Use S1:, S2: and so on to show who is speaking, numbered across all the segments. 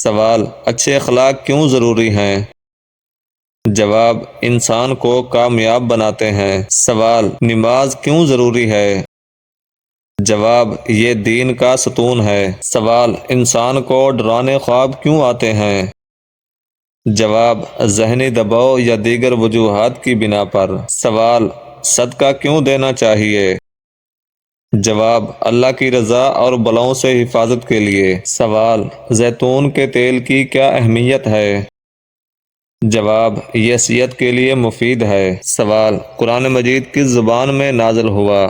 S1: سوال: اچھے اخلاق کیوں ضروری ہیں؟ جواب: انسان کو کامیاب بناتے ہیں۔ سوال: نماز کیوں ضروری ہے؟ جواب: یہ دین کا ستون ہے۔ سوال: انسان کو ڈرانے خواب کیوں آتے ہیں؟ جواب: ذہنی دباؤ یا دیگر وجوہات کی بنا پر۔ سوال: صدقہ کیوں دینا چاہیے؟ جواب: اللہ کی رضا اور بلاؤں سے حفاظت کے لیے۔ سوال: زیتون کے تیل کی کیا اہمیت ہے؟ جواب: یہ صحت کے لیے مفید ہے۔ سوال: قرآن مجید کس زبان میں نازل ہوا؟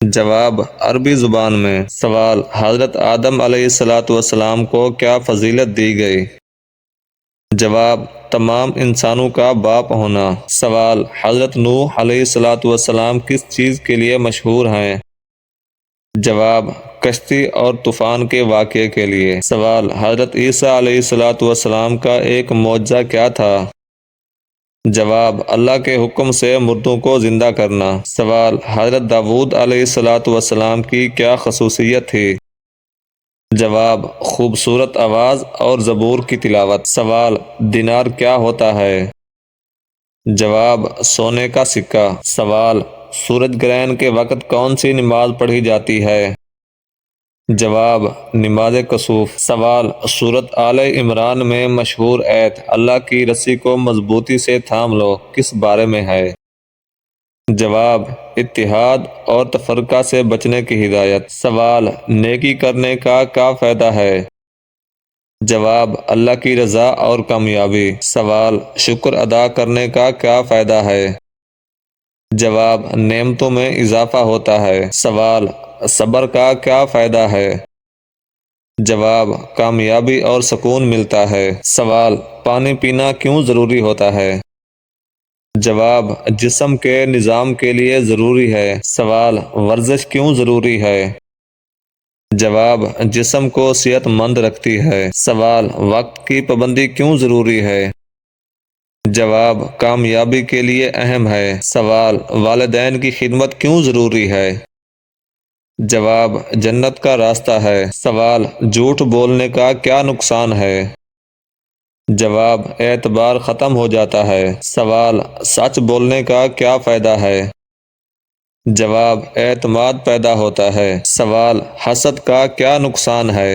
S1: جواب: عربی زبان میں۔ سوال: حضرت آدم علیہ السلام کو کیا فضیلت دی گئی؟ جواب: تمام انسانوں کا باپ ہونا۔ سوال: حضرت نوح علیہ السلام کس چیز کے لیے مشہور ہیں؟ جواب: کشتی اور طوفان کے واقعے کے لیے۔ سوال: حضرت عیسیٰ علیہ السلام کا ایک معجزہ کیا تھا؟ جواب: اللہ کے حکم سے مردوں کو زندہ کرنا۔ سوال: حضرت داؤد علیہ السلام کی کیا خصوصیت تھی؟ جواب: خوبصورت آواز اور زبور کی تلاوت۔ سوال: دینار کیا ہوتا ہے؟ جواب: سونے کا سکہ۔ سوال: سورج گرہن کے وقت کون سی نماز پڑھی جاتی ہے؟ جواب: نماز کسوف۔ سوال: سورۃ آل عمران میں مشہور ایت "اللہ کی رسی کو مضبوطی سے تھام لو" کس بارے میں ہے؟ جواب: اتحاد اور تفرقہ سے بچنے کی ہدایت۔ سوال: نیکی کرنے کا کیا فائدہ ہے؟ جواب: اللہ کی رضا اور کامیابی۔ سوال: شکر ادا کرنے کا کیا فائدہ ہے؟ جواب: نعمتوں میں اضافہ ہوتا ہے۔ سوال: صبر کا کیا فائدہ ہے؟ جواب: کامیابی اور سکون ملتا ہے۔ سوال: پانی پینا کیوں ضروری ہوتا ہے؟ جواب: جسم کے نظام کے لیے ضروری ہے۔ سوال: ورزش کیوں ضروری ہے؟ جواب: جسم کو صحت مند رکھتی ہے۔ سوال: وقت کی پابندی کیوں ضروری ہے؟ جواب: کامیابی کے لیے اہم ہے۔ سوال: والدین کی خدمت کیوں ضروری ہے؟ جواب: جنت کا راستہ ہے۔ سوال: جھوٹ بولنے کا کیا نقصان ہے؟ جواب: اعتبار ختم ہو جاتا ہے۔ سوال: سچ بولنے کا کیا فائدہ ہے؟ جواب: اعتماد پیدا ہوتا ہے۔ سوال: حسد کا کیا نقصان ہے؟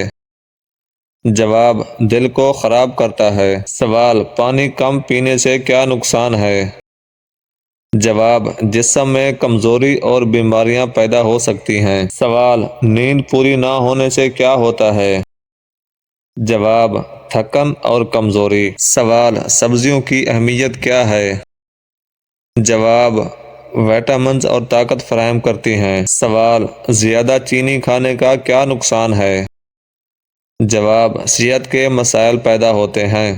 S1: جواب: دل کو خراب کرتا ہے۔ سوال: پانی کم پینے سے کیا نقصان ہے؟ جواب: جسم میں کمزوری اور بیماریاں پیدا ہو سکتی ہیں۔ سوال: نیند پوری نہ ہونے سے کیا ہوتا ہے؟ جواب: تھکن اور کمزوری۔ سوال: سبزیوں کی اہمیت کیا ہے؟ جواب: وٹامنز اور طاقت فراہم کرتی ہیں۔ سوال: زیادہ چینی کھانے کا کیا نقصان ہے؟ جواب: صحت کے مسائل پیدا ہوتے ہیں۔